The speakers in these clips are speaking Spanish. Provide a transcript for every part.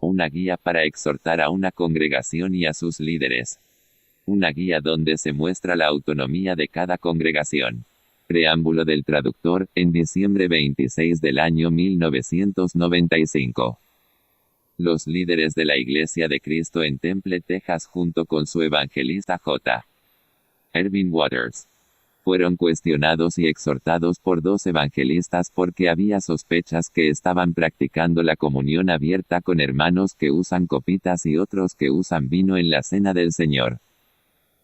Una guía para exhortar a una congregación y a sus líderes. Una guía donde se muestra la autonomía de cada congregación. Preámbulo del traductor, en diciembre 26 del año 1995. Los líderes de la Iglesia de Cristo en Temple, Texas, junto con su evangelista J. Ervin Waters, fueron cuestionados y exhortados por dos evangelistas porque había sospechas que estaban practicando la comunión abierta con hermanos que usan copitas y otros que usan vino en la cena del Señor.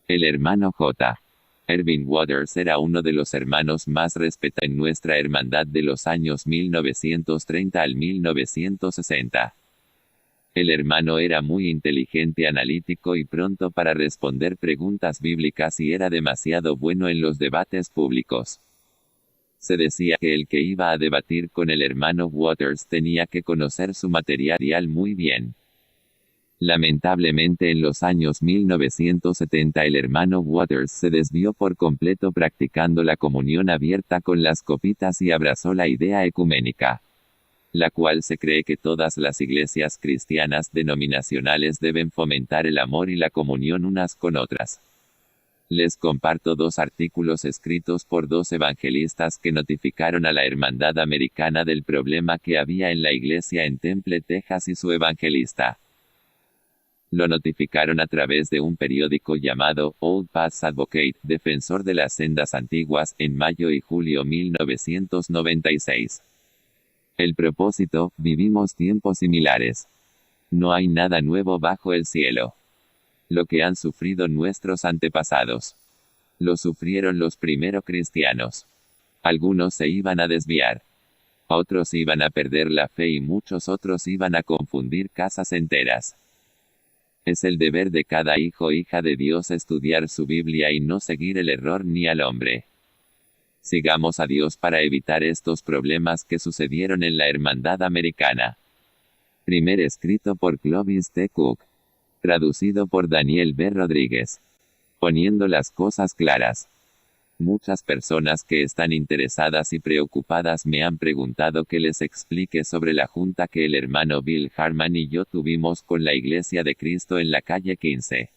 El hermano J. Ervin Waters era uno de los hermanos más respetados en nuestra hermandad de los años 1930 al 1960. El hermano era muy inteligente, analítico y pronto para responder preguntas bíblicas y era demasiado bueno en los debates públicos. Se decía que el que iba a debatir con el hermano Waters tenía que conocer su material muy bien. Lamentablemente en los años 1970 el hermano Waters se desvió por completo practicando la comunión abierta con las copitas y abrazó la idea ecuménica, la cual se cree que todas las iglesias cristianas denominacionales deben fomentar el amor y la comunión unas con otras. Les comparto dos artículos escritos por dos evangelistas que notificaron a la Hermandad Americana del problema que había en la iglesia en Temple, Texas y su evangelista. Lo notificaron a través de un periódico llamado Old Paths Advocate, defensor de las sendas antiguas, en mayo y julio 1996. El propósito: vivimos tiempos similares. No hay nada nuevo bajo el cielo. Lo que han sufrido nuestros antepasados, lo sufrieron los primeros cristianos. Algunos se iban a desviar. Otros iban a perder la fe y muchos otros iban a confundir casas enteras. Es el deber de cada hijo o hija de Dios estudiar su Biblia y no seguir el error ni al hombre. Sigamos a Dios para evitar estos problemas que sucedieron en la Hermandad Americana. Primer escrito por Clovis T. Cook. Traducido por Daniel B. Rodríguez. Poniendo las cosas claras. Muchas personas que están interesadas y preocupadas me han preguntado que les explique sobre la junta que el hermano Bill Harman y yo tuvimos con la Iglesia de Cristo en la calle 15.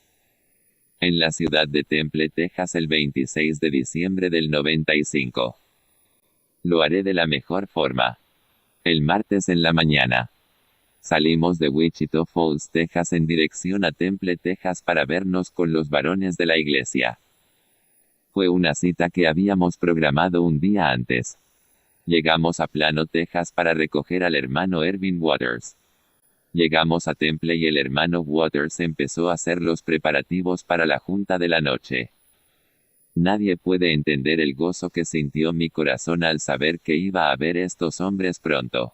En la ciudad de Temple, Texas, el 26 de diciembre del 95. Lo haré de la mejor forma. El martes en la mañana. Salimos de Wichita Falls, Texas en dirección a Temple, Texas para vernos con los varones de la iglesia. Fue una cita que habíamos programado un día antes. Llegamos a Plano, Texas para recoger al hermano Ervin Waters. Llegamos a Temple y el hermano Waters empezó a hacer los preparativos para la junta de la noche. Nadie puede entender el gozo que sintió mi corazón al saber que iba a ver estos hombres pronto.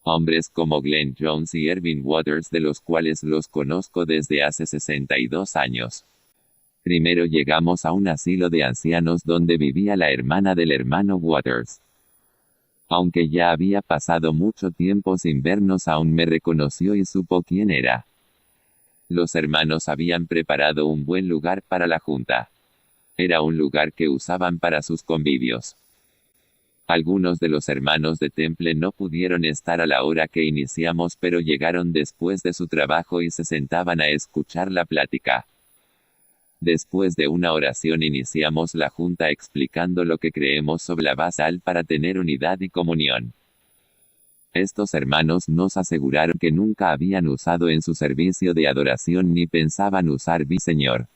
Hombres como Glenn Jones y Ervin Waters, de los cuales los conozco desde hace 62 años. Primero llegamos a un asilo de ancianos donde vivía la hermana del hermano Waters. Aunque ya había pasado mucho tiempo sin vernos, aún me reconoció y supo quién era. Los hermanos habían preparado un buen lugar para la junta. Era un lugar que usaban para sus convivios. Algunos de los hermanos de Temple no pudieron estar a la hora que iniciamos, pero llegaron después de su trabajo y se sentaban a escuchar la plática. Después de una oración iniciamos la junta explicando lo que creemos sobre la basal para tener unidad y comunión. Estos hermanos nos aseguraron que nunca habían usado en su servicio de adoración ni pensaban usar Señor,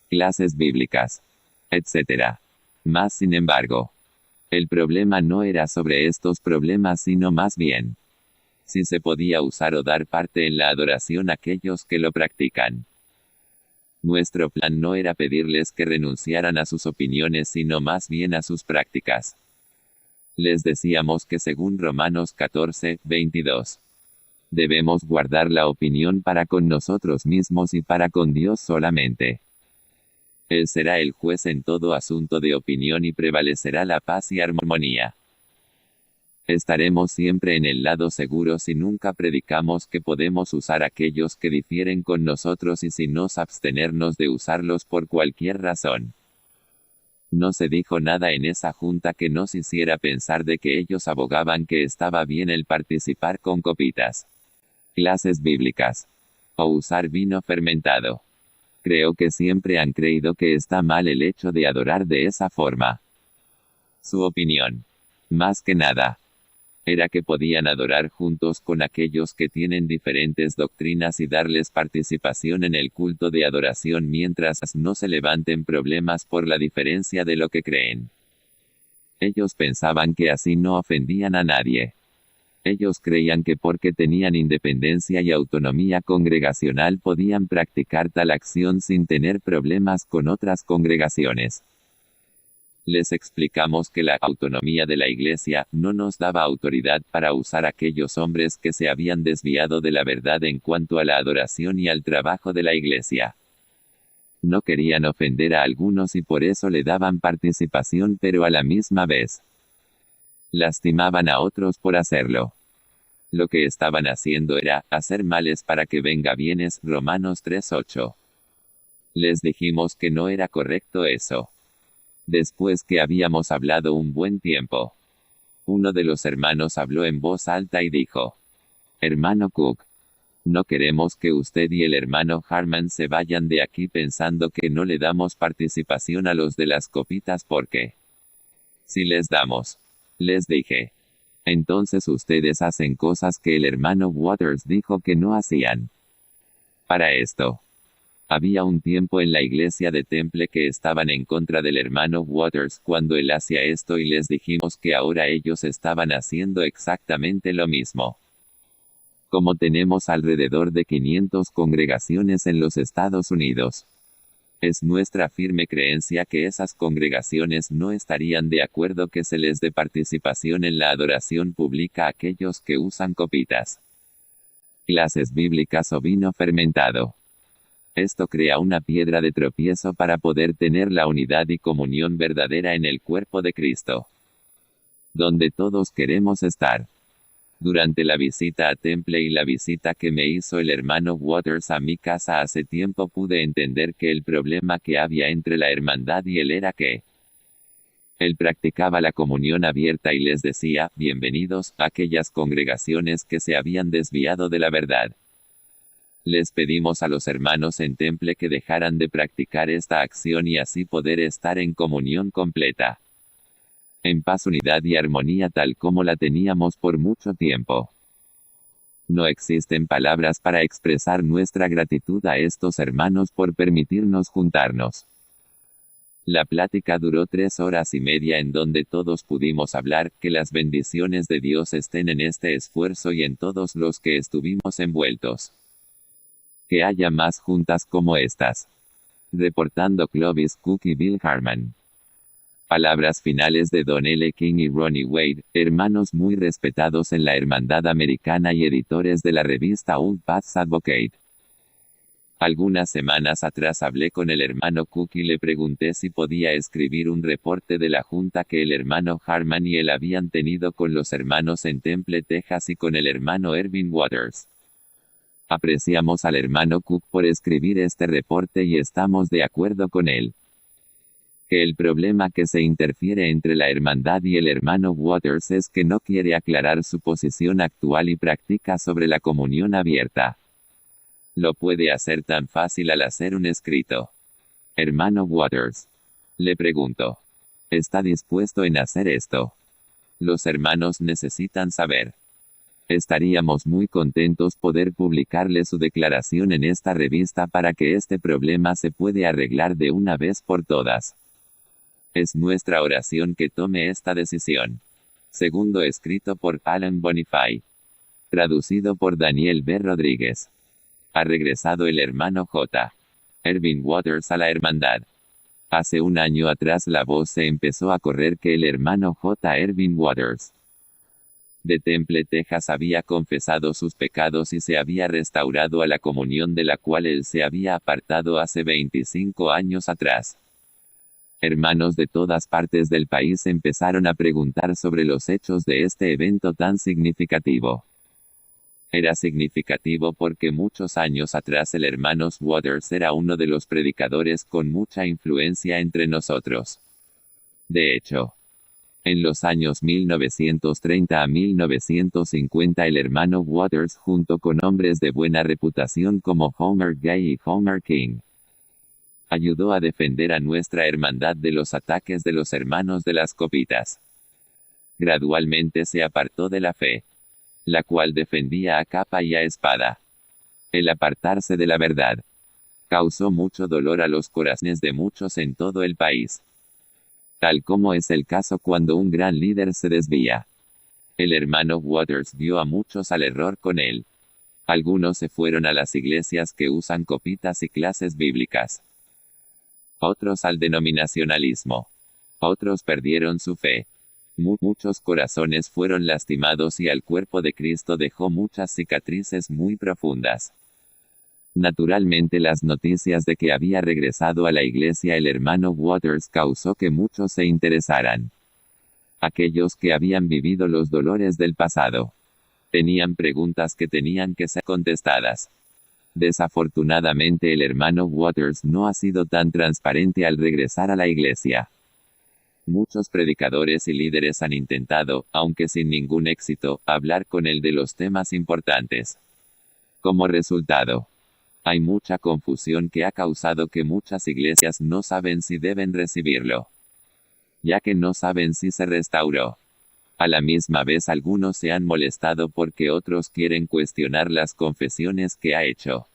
clases bíblicas, etc. Mas sin embargo, el problema no era sobre estos problemas, sino más bien si se podía usar o dar parte en la adoración a aquellos que lo practican. Nuestro plan no era pedirles que renunciaran a sus opiniones, sino más bien a sus prácticas. Les decíamos que según Romanos 14:22, debemos guardar la opinión para con nosotros mismos y para con Dios solamente. Él será el juez en todo asunto de opinión y prevalecerá la paz y armonía. Estaremos siempre en el lado seguro si nunca predicamos que podemos usar aquellos que difieren con nosotros y si nos abstenernos de usarlos por cualquier razón. No se dijo nada en esa junta que nos hiciera pensar de que ellos abogaban que estaba bien el participar con copitas Clases bíblicas. O usar vino fermentado. Creo que siempre han creído que está mal el hecho de adorar de esa forma. Su opinión, más que nada, era que podían adorar juntos con aquellos que tienen diferentes doctrinas y darles participación en el culto de adoración mientras no se levanten problemas por la diferencia de lo que creen. Ellos pensaban que así no ofendían a nadie. Ellos creían que porque tenían independencia y autonomía congregacional podían practicar tal acción sin tener problemas con otras congregaciones. Les explicamos que la autonomía de la Iglesia no nos daba autoridad para usar a aquellos hombres que se habían desviado de la verdad en cuanto a la adoración y al trabajo de la Iglesia. No querían ofender a algunos y por eso le daban participación, pero a la misma vez lastimaban a otros por hacerlo. Lo que estaban haciendo era hacer males para que venga bienes, Romanos 3:8. Les dijimos que no era correcto eso. Después que habíamos hablado un buen tiempo, uno de los hermanos habló en voz alta y dijo: Hermano Cook, no queremos que usted y el hermano Harman se vayan de aquí pensando que no le damos participación a los de las copitas porque si les damos, les dije, entonces ustedes hacen cosas que el hermano Waters dijo que no hacían. Para esto, había un tiempo en la iglesia de Temple que estaban en contra del hermano Waters cuando él hacía esto y les dijimos que ahora ellos estaban haciendo exactamente lo mismo. Como tenemos alrededor de 500 congregaciones en los Estados Unidos, es nuestra firme creencia que esas congregaciones no estarían de acuerdo que se les dé participación en la adoración pública a aquellos que usan copitas, clases bíblicas o vino fermentado. Esto crea una piedra de tropiezo para poder tener la unidad y comunión verdadera en el cuerpo de Cristo, donde todos queremos estar. Durante la visita a Temple y la visita que me hizo el hermano Waters a mi casa hace tiempo pude entender que el problema que había entre la hermandad y él era que él practicaba la comunión abierta y les decía, bienvenidos, a aquellas congregaciones que se habían desviado de la verdad. Les pedimos a los hermanos en Temple que dejaran de practicar esta acción y así poder estar en comunión completa, en paz, unidad y armonía tal como la teníamos por mucho tiempo. No existen palabras para expresar nuestra gratitud a estos hermanos por permitirnos juntarnos. La plática duró 3 horas y media en donde todos pudimos hablar, que las bendiciones de Dios estén en este esfuerzo y en todos los que estuvimos envueltos. Que haya más juntas como estas. Reportando Clovis Cook y Bill Harman. Palabras finales de Don L. King y Ronnie Wade, hermanos muy respetados en la hermandad americana y editores de la revista Old Paths Advocate. Algunas semanas atrás hablé con el hermano Cook y le pregunté si podía escribir un reporte de la junta que el hermano Harman y él habían tenido con los hermanos en Temple, Texas y con el hermano Ervin Waters. Apreciamos al hermano Cook por escribir este reporte y estamos de acuerdo con él. Que el problema que se interfiere entre la hermandad y el hermano Waters es que no quiere aclarar su posición actual y practica sobre la comunión abierta. Lo puede hacer tan fácil al hacer un escrito. Hermano Waters, le pregunto, ¿está dispuesto en hacer esto? Los hermanos necesitan saber. Estaríamos muy contentos poder publicarle su declaración en esta revista para que este problema se puede arreglar de una vez por todas. Es nuestra oración que tome esta decisión. Segundo escrito por Alan Bonifay. Traducido por Daniel B. Rodríguez. Ha regresado el hermano J. Ervin Waters a la hermandad. Hace un año atrás la voz se empezó a correr que el hermano J. Ervin Waters de Temple, Texas había confesado sus pecados y se había restaurado a la comunión de la cual él se había apartado hace 25 años atrás. Hermanos de todas partes del país empezaron a preguntar sobre los hechos de este evento tan significativo. Era significativo porque muchos años atrás el hermano Waters era uno de los predicadores con mucha influencia entre nosotros. De hecho, En los años 1930 a 1950 el hermano Waters, junto con hombres de buena reputación como Homer Gay y Homer King, ayudó a defender a nuestra hermandad de los ataques de los hermanos de las copitas. Gradualmente se apartó de la fe, la cual defendía a capa y a espada. El apartarse de la verdad causó mucho dolor a los corazones de muchos en todo el país, tal como es el caso cuando un gran líder se desvía. El hermano Waters vio a muchos al error con él. Algunos se fueron a las iglesias que usan copitas y clases bíblicas. Otros al denominacionalismo. Otros perdieron su fe. Muchos corazones fueron lastimados y al cuerpo de Cristo dejó muchas cicatrices muy profundas. Naturalmente las noticias de que había regresado a la iglesia el hermano Waters causó que muchos se interesaran. Aquellos que habían vivido los dolores del pasado tenían preguntas que tenían que ser contestadas. Desafortunadamente el hermano Waters no ha sido tan transparente al regresar a la iglesia. Muchos predicadores y líderes han intentado, aunque sin ningún éxito, hablar con él de los temas importantes. Como resultado, hay mucha confusión que ha causado que muchas iglesias no saben si deben recibirlo, ya que no saben si se restauró. A la misma vez algunos se han molestado porque otros quieren cuestionar las confesiones que ha hecho.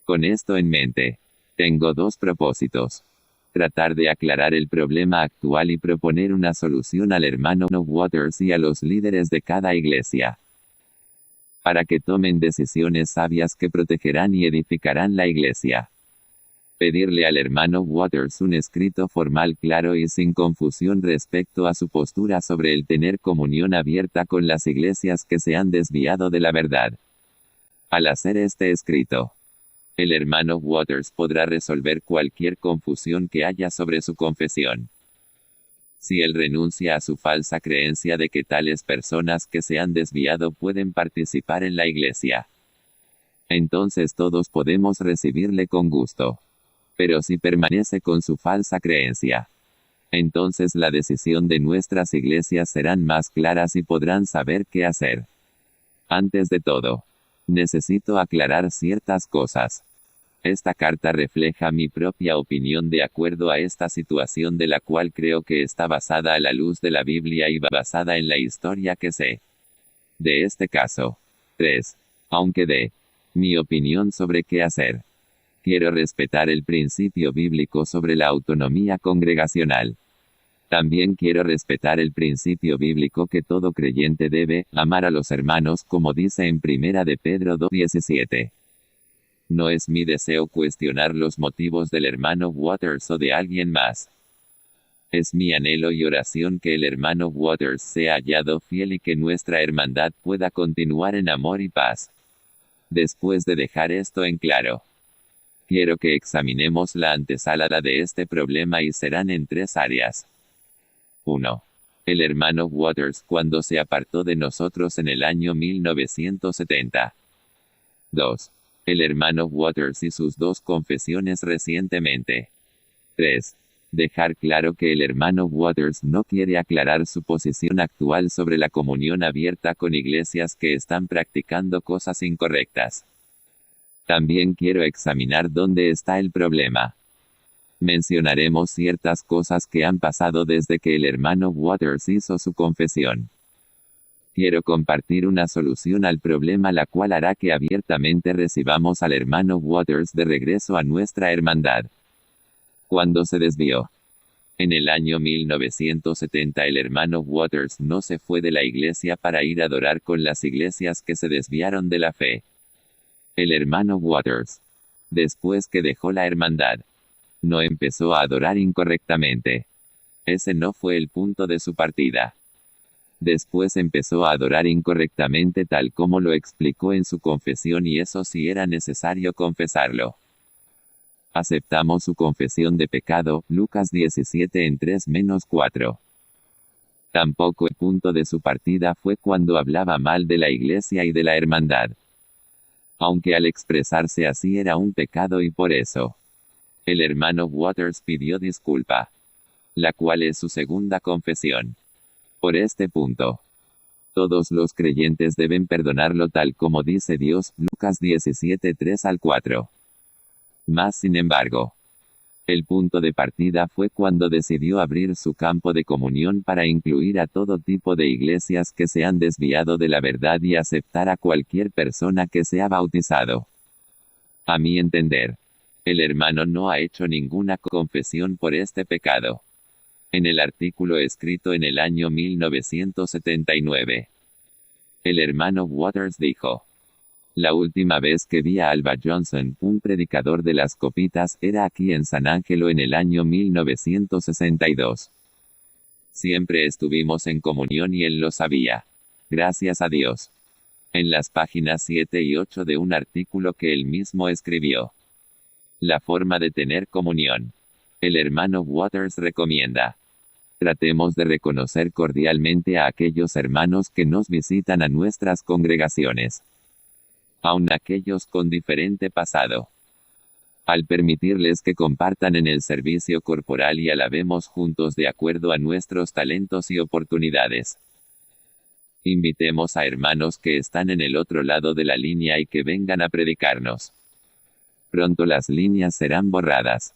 Con esto en mente, tengo dos propósitos. Tratar de aclarar el problema actual y proponer una solución al hermano Waters y a los líderes de cada iglesia, para que tomen decisiones sabias que protegerán y edificarán la iglesia. Pedirle al hermano Waters un escrito formal claro y sin confusión respecto a su postura sobre el tener comunión abierta con las iglesias que se han desviado de la verdad. Al hacer este escrito, el hermano Waters podrá resolver cualquier confusión que haya sobre su confesión. Si él renuncia a su falsa creencia de que tales personas que se han desviado pueden participar en la iglesia, entonces todos podemos recibirle con gusto. Pero si permanece con su falsa creencia, entonces la decisión de nuestras iglesias serán más claras y podrán saber qué hacer. Antes de todo, necesito aclarar ciertas cosas. Esta carta refleja mi propia opinión de acuerdo a esta situación de la cual creo que está basada a la luz de la Biblia y basada en la historia que sé de este caso. 3. Aunque de mi opinión sobre qué hacer, quiero respetar el principio bíblico sobre la autonomía congregacional. También quiero respetar el principio bíblico que todo creyente debe amar a los hermanos como dice en 1 de Pedro 2:17. No es mi deseo cuestionar los motivos del hermano Waters o de alguien más. Es mi anhelo y oración que el hermano Waters sea hallado fiel y que nuestra hermandad pueda continuar en amor y paz. Después de dejar esto en claro, quiero que examinemos la antesala de este problema y serán en 3 áreas. 1. El hermano Waters cuando se apartó de nosotros en el año 1970. 2. El hermano Waters y sus 2 confesiones recientemente. 3. Dejar claro que el hermano Waters no quiere aclarar su posición actual sobre la comunión abierta con iglesias que están practicando cosas incorrectas. También quiero examinar dónde está el problema. Mencionaremos ciertas cosas que han pasado desde que el hermano Waters hizo su confesión. Quiero compartir una solución al problema la cual hará que abiertamente recibamos al hermano Waters de regreso a nuestra hermandad. ¿Cuándo se desvió? En el año 1970 el hermano Waters no se fue de la iglesia para ir a adorar con las iglesias que se desviaron de la fe. El hermano Waters, después que dejó la hermandad, no empezó a adorar incorrectamente. Ese no fue el punto de su partida. Después empezó a adorar incorrectamente tal como lo explicó en su confesión y eso sí era necesario confesarlo. Aceptamos su confesión de pecado, Lucas 17 en 3-4. Tampoco el punto de su partida fue cuando hablaba mal de la iglesia y de la hermandad. Aunque al expresarse así era un pecado y por eso, el hermano Waters pidió disculpa, la cual es su segunda confesión. Por este punto, todos los creyentes deben perdonarlo tal como dice Dios, Lucas 17, 3 al 4. Mas sin embargo, el punto de partida fue cuando decidió abrir su campo de comunión para incluir a todo tipo de iglesias que se han desviado de la verdad y aceptar a cualquier persona que sea bautizado. A mi entender, el hermano no ha hecho ninguna confesión por este pecado. En el artículo escrito en el año 1979, el hermano Waters dijo: la última vez que vi a Alva Johnson, un predicador de las copitas, era aquí en San Ángelo en el año 1962. Siempre estuvimos en comunión y él lo sabía. Gracias a Dios. En las páginas 7 y 8 de un artículo que él mismo escribió. La forma de tener comunión. El hermano Waters recomienda: tratemos de reconocer cordialmente a aquellos hermanos que nos visitan a nuestras congregaciones, aun aquellos con diferente pasado. Al permitirles que compartan en el servicio corporal y alabemos juntos de acuerdo a nuestros talentos y oportunidades. Invitemos a hermanos que están en el otro lado de la línea y que vengan a predicarnos. Pronto las líneas serán borradas.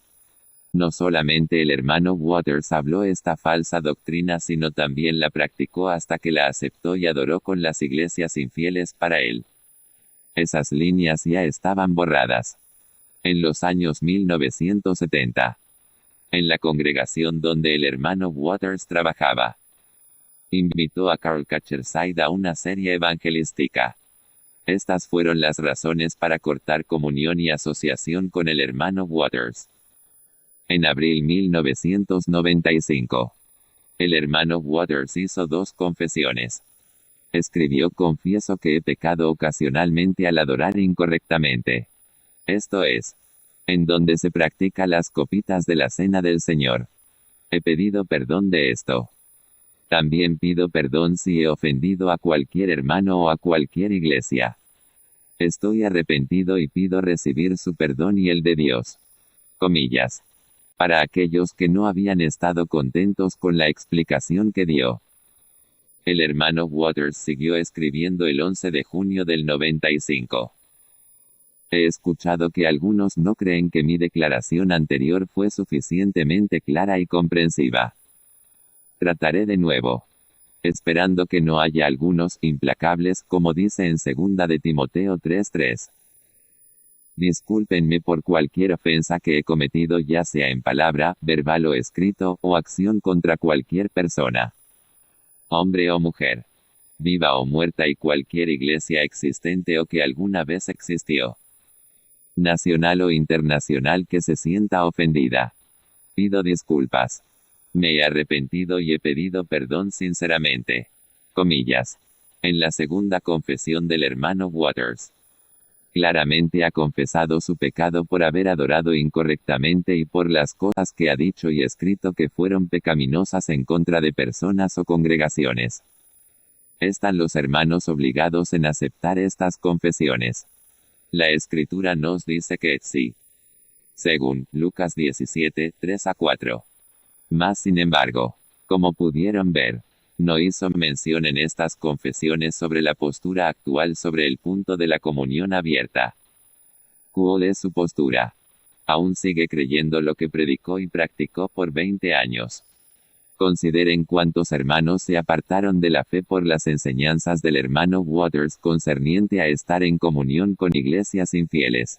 No solamente el hermano Waters habló esta falsa doctrina, sino también la practicó hasta que la aceptó y adoró con las iglesias infieles para él. Esas líneas ya estaban borradas. En los años 1970. En la congregación donde el hermano Waters trabajaba, invitó a Carl Catcherside a una serie evangelística. Estas fueron las razones para cortar comunión y asociación con el hermano Waters. En abril 1995, el hermano Waters hizo 2 confesiones. Escribió: confieso que he pecado ocasionalmente al adorar incorrectamente. Esto es, en donde se practica las copitas de la Cena del Señor. He pedido perdón de esto. También pido perdón si he ofendido a cualquier hermano o a cualquier iglesia. Estoy arrepentido y pido recibir su perdón y el de Dios. Comillas. Para aquellos que no habían estado contentos con la explicación que dio. El hermano Waters siguió escribiendo el 11 de junio del 95. He escuchado que algunos no creen que mi declaración anterior fue suficientemente clara y comprensiva. Trataré de nuevo. Esperando que no haya algunos implacables, como dice en 2 de Timoteo 3:3. Discúlpenme por cualquier ofensa que he cometido, ya sea en palabra, verbal o escrito, o acción contra cualquier persona, hombre o mujer, viva o muerta, y cualquier iglesia existente o que alguna vez existió, nacional o internacional, que se sienta ofendida. Pido disculpas. Me he arrepentido y he pedido perdón sinceramente. Comillas. En la segunda confesión del hermano Waters, claramente ha confesado su pecado por haber adorado incorrectamente y por las cosas que ha dicho y escrito que fueron pecaminosas en contra de personas o congregaciones. Están los hermanos obligados en aceptar estas confesiones. La Escritura nos dice que sí. Según Lucas 17, 3 a 4. Mas sin embargo, como pudieron ver, no hizo mención en estas confesiones sobre la postura actual sobre el punto de la comunión abierta. ¿Cuál es su postura? Aún sigue creyendo lo que predicó y practicó por 20 años. Consideren cuántos hermanos se apartaron de la fe por las enseñanzas del hermano Waters concerniente a estar en comunión con iglesias infieles.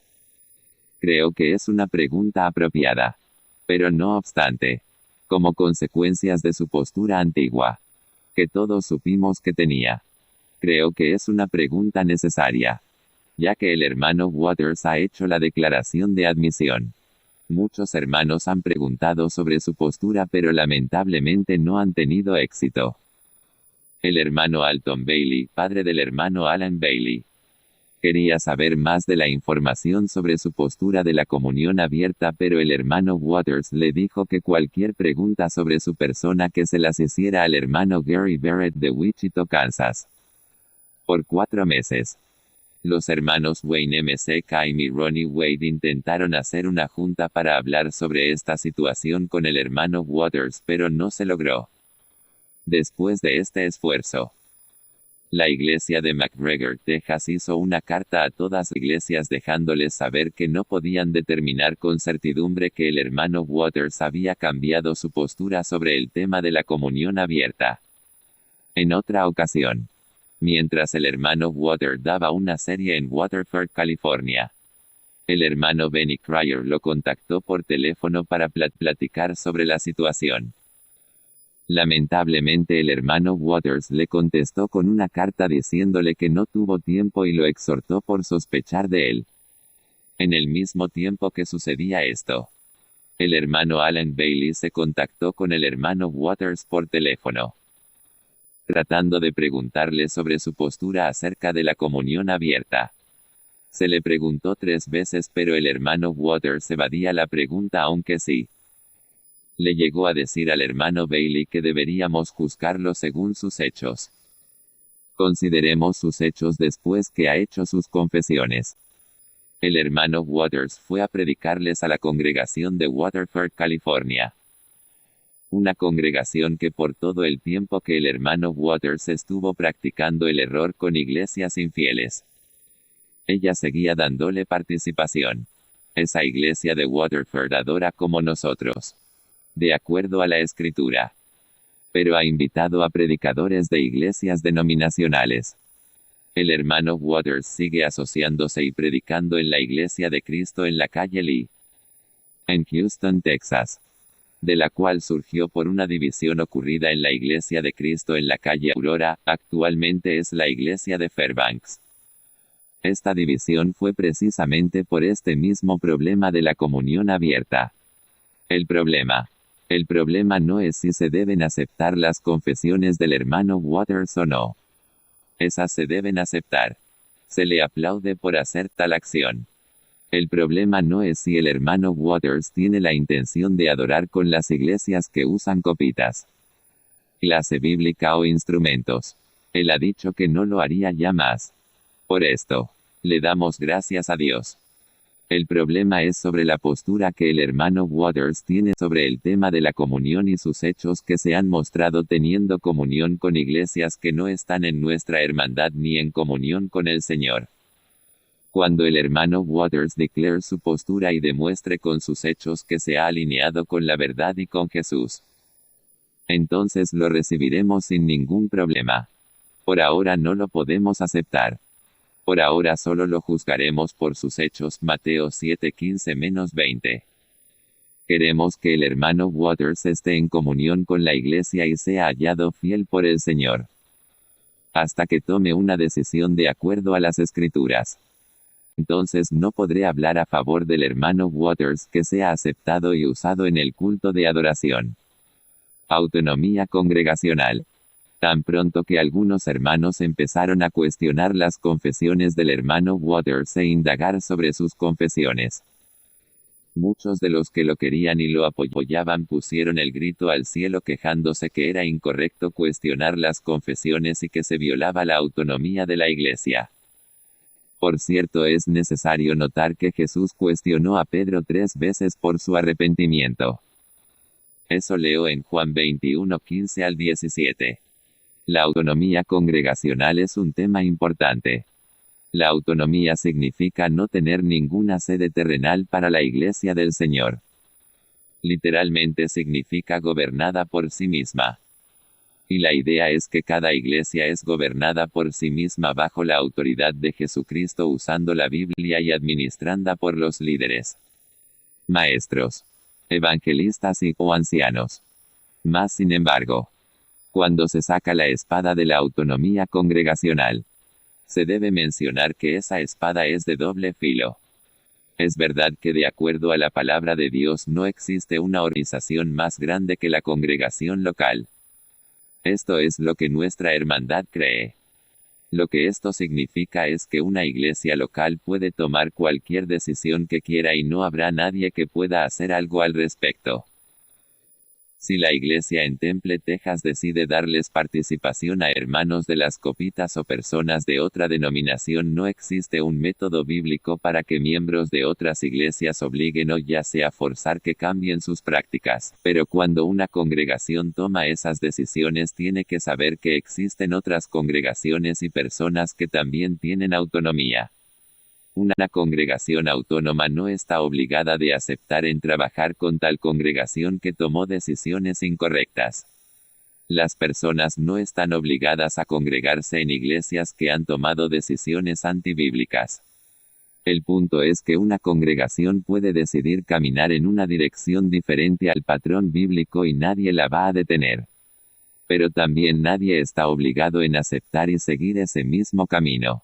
Creo que es una pregunta apropiada. Pero no obstante, como consecuencias de su postura antigua, que todos supimos que tenía, creo que es una pregunta necesaria, ya que el hermano Waters ha hecho la declaración de admisión. Muchos hermanos han preguntado sobre su postura, pero lamentablemente no han tenido éxito. El hermano Alton Bailey, padre del hermano Alan Bailey, quería saber más de la información sobre su postura de la comunión abierta, pero el hermano Waters le dijo que cualquier pregunta sobre su persona que se las hiciera al hermano Gary Barrett de Wichita, Kansas. Por 4 meses, los hermanos Wayne M. C. Kime y Ronnie Wade intentaron hacer una junta para hablar sobre esta situación con el hermano Waters, pero no se logró. Después de este esfuerzo, la iglesia de McGregor, Texas hizo una carta a todas las iglesias dejándoles saber que no podían determinar con certidumbre que el hermano Waters había cambiado su postura sobre el tema de la comunión abierta. En otra ocasión, mientras el hermano Waters daba una serie en Waterford, California, el hermano Benny Cryer lo contactó por teléfono para platicar sobre la situación. Lamentablemente el hermano Waters le contestó con una carta diciéndole que no tuvo tiempo y lo exhortó por sospechar de él. En el mismo tiempo que sucedía esto, el hermano Alan Bailey se contactó con el hermano Waters por teléfono, tratando de preguntarle sobre su postura acerca de la comunión abierta. Se le preguntó 3 veces, pero el hermano Waters evadía la pregunta aunque sí. Le llegó a decir al hermano Bailey que deberíamos juzgarlo según sus hechos. Consideremos sus hechos después que ha hecho sus confesiones. El hermano Waters fue a predicarles a la congregación de Waterford, California. Una congregación que por todo el tiempo que el hermano Waters estuvo practicando el error con iglesias infieles, ella seguía dándole participación. Esa iglesia de Waterford adora como nosotros, de acuerdo a la Escritura, pero ha invitado a predicadores de iglesias denominacionales. El hermano Waters sigue asociándose y predicando en la Iglesia de Cristo en la calle Lee, en Houston, Texas, de la cual surgió por una división ocurrida en la Iglesia de Cristo en la calle Aurora. Actualmente es la Iglesia de Fairbanks. Esta división fue precisamente por este mismo problema de la comunión abierta. El problema no es si se deben aceptar las confesiones del hermano Waters o no. Esas se deben aceptar. Se le aplaude por hacer tal acción. El problema no es si el hermano Waters tiene la intención de adorar con las iglesias que usan copitas, clase bíblica o instrumentos. Él ha dicho que no lo haría ya más. Por esto, le damos gracias a Dios. El problema es sobre la postura que el hermano Waters tiene sobre el tema de la comunión y sus hechos que se han mostrado teniendo comunión con iglesias que no están en nuestra hermandad ni en comunión con el Señor. Cuando el hermano Waters declare su postura y demuestre con sus hechos que se ha alineado con la verdad y con Jesús, entonces lo recibiremos sin ningún problema. Por ahora no lo podemos aceptar. Por ahora solo lo juzgaremos por sus hechos. Mateo 7:15-20. Queremos que el hermano Waters esté en comunión con la iglesia y sea hallado fiel por el Señor, hasta que tome una decisión de acuerdo a las Escrituras. Entonces no podré hablar a favor del hermano Waters que sea aceptado y usado en el culto de adoración. Autonomía congregacional. Tan pronto que algunos hermanos empezaron a cuestionar las confesiones del hermano Waters e indagar sobre sus confesiones, muchos de los que lo querían y lo apoyaban pusieron el grito al cielo quejándose que era incorrecto cuestionar las confesiones y que se violaba la autonomía de la iglesia. Por cierto, es necesario notar que Jesús cuestionó a Pedro 3 veces por su arrepentimiento. Eso leo en Juan 21:15-17. La autonomía congregacional es un tema importante. La autonomía significa no tener ninguna sede terrenal para la iglesia del Señor. Literalmente significa gobernada por sí misma. Y la idea es que cada iglesia es gobernada por sí misma bajo la autoridad de Jesucristo usando la Biblia y administrada por los líderes, maestros, evangelistas o ancianos. Mas sin embargo, cuando se saca la espada de la autonomía congregacional, se debe mencionar que esa espada es de doble filo. Es verdad que de acuerdo a la palabra de Dios no existe una organización más grande que la congregación local. Esto es lo que nuestra hermandad cree. Lo que esto significa es que una iglesia local puede tomar cualquier decisión que quiera y no habrá nadie que pueda hacer algo al respecto. Si la iglesia en Temple, Texas decide darles participación a hermanos de las copitas o personas de otra denominación, no existe un método bíblico para que miembros de otras iglesias obliguen o ya sea forzar que cambien sus prácticas. Pero cuando una congregación toma esas decisiones, tiene que saber que existen otras congregaciones y personas que también tienen autonomía. Una congregación autónoma no está obligada de aceptar en trabajar con tal congregación que tomó decisiones incorrectas. Las personas no están obligadas a congregarse en iglesias que han tomado decisiones antibíblicas. El punto es que una congregación puede decidir caminar en una dirección diferente al patrón bíblico y nadie la va a detener. Pero también nadie está obligado en aceptar y seguir ese mismo camino.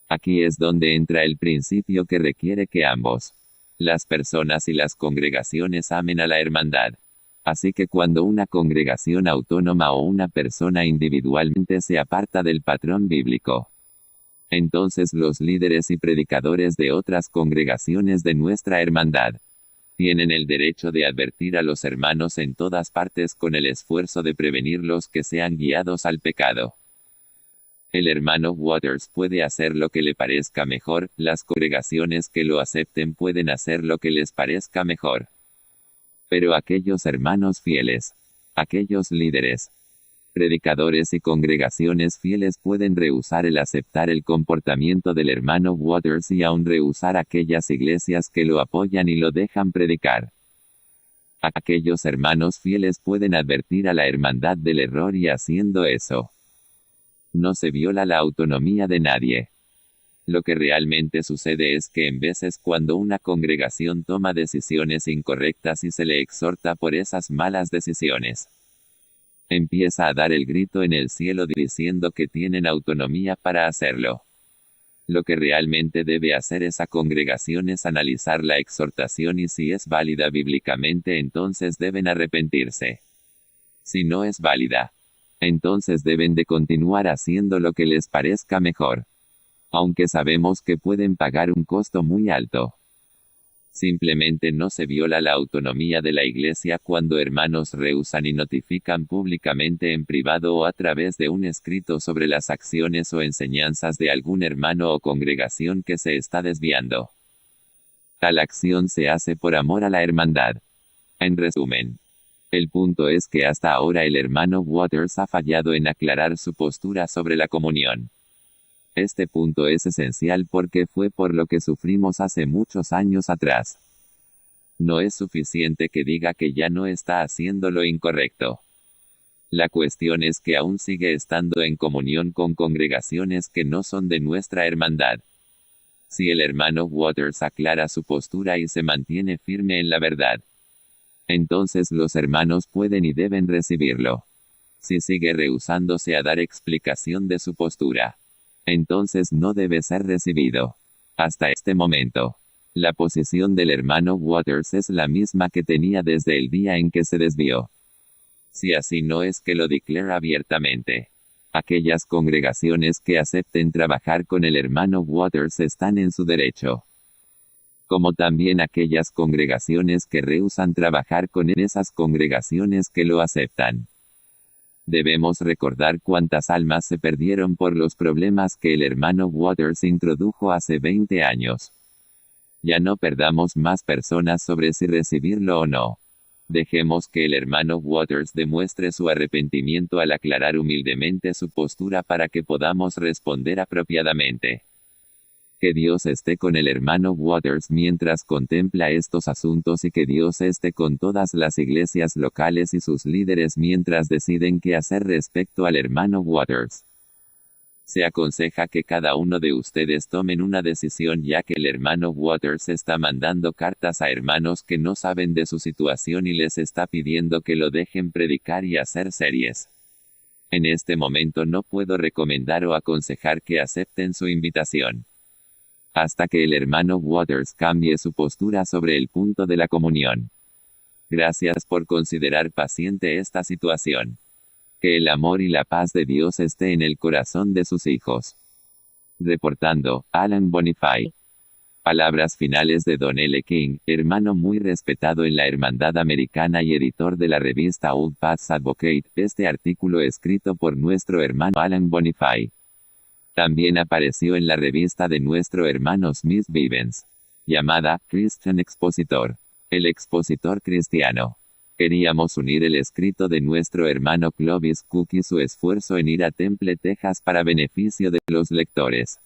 Aquí es donde entra el principio que requiere que ambos, las personas y las congregaciones, amen a la hermandad. Así que cuando una congregación autónoma o una persona individualmente se aparta del patrón bíblico, entonces los líderes y predicadores de otras congregaciones de nuestra hermandad tienen el derecho de advertir a los hermanos en todas partes con el esfuerzo de prevenirlos que sean guiados al pecado. El hermano Waters puede hacer lo que le parezca mejor, las congregaciones que lo acepten pueden hacer lo que les parezca mejor. Pero aquellos hermanos fieles, aquellos líderes, predicadores y congregaciones fieles pueden rehusar el aceptar el comportamiento del hermano Waters y aún rehusar aquellas iglesias que lo apoyan y lo dejan predicar. Aquellos hermanos fieles pueden advertir a la hermandad del error y haciendo eso, no se viola la autonomía de nadie. Lo que realmente sucede es que en veces cuando una congregación toma decisiones incorrectas y se le exhorta por esas malas decisiones, empieza a dar el grito en el cielo diciendo que tienen autonomía para hacerlo. Lo que realmente debe hacer esa congregación es analizar la exhortación y si es válida bíblicamente, entonces deben arrepentirse. Si no es válida, entonces deben de continuar haciendo lo que les parezca mejor, aunque sabemos que pueden pagar un costo muy alto. Simplemente no se viola la autonomía de la iglesia cuando hermanos rehusan y notifican públicamente en privado o a través de un escrito sobre las acciones o enseñanzas de algún hermano o congregación que se está desviando. Tal acción se hace por amor a la hermandad. En resumen, el punto es que hasta ahora el hermano Waters ha fallado en aclarar su postura sobre la comunión. Este punto es esencial porque fue por lo que sufrimos hace muchos años atrás. No es suficiente que diga que ya no está haciendo lo incorrecto. La cuestión es que aún sigue estando en comunión con congregaciones que no son de nuestra hermandad. Si el hermano Waters aclara su postura y se mantiene firme en la verdad, entonces los hermanos pueden y deben recibirlo. Si sigue rehusándose a dar explicación de su postura, entonces no debe ser recibido. Hasta este momento, la posición del hermano Waters es la misma que tenía desde el día en que se desvió. Si así no es que lo declara abiertamente, aquellas congregaciones que acepten trabajar con el hermano Waters están en su derecho, como también aquellas congregaciones que rehúsan trabajar con esas congregaciones que lo aceptan. Debemos recordar cuántas almas se perdieron por los problemas que el hermano Waters introdujo hace 20 años. Ya no perdamos más personas sobre si recibirlo o no. Dejemos que el hermano Waters demuestre su arrepentimiento al aclarar humildemente su postura para que podamos responder apropiadamente. Que Dios esté con el hermano Waters mientras contempla estos asuntos y que Dios esté con todas las iglesias locales y sus líderes mientras deciden qué hacer respecto al hermano Waters. Se aconseja que cada uno de ustedes tomen una decisión ya que el hermano Waters está mandando cartas a hermanos que no saben de su situación y les está pidiendo que lo dejen predicar y hacer series. En este momento no puedo recomendar o aconsejar que acepten su invitación, hasta que el hermano Waters cambie su postura sobre el punto de la comunión. Gracias por considerar paciente esta situación. Que el amor y la paz de Dios esté en el corazón de sus hijos. Reportando, Alan Bonifay. Palabras finales de Don L. King, hermano muy respetado en la Hermandad Americana y editor de la revista Old Paths Advocate. Este artículo escrito por nuestro hermano Alan Bonifay también apareció en la revista de nuestro hermano Smith Vivens, llamada Christian Expositor, el expositor cristiano. Queríamos unir el escrito de nuestro hermano Clovis Cook y su esfuerzo en ir a Temple, Texas para beneficio de los lectores.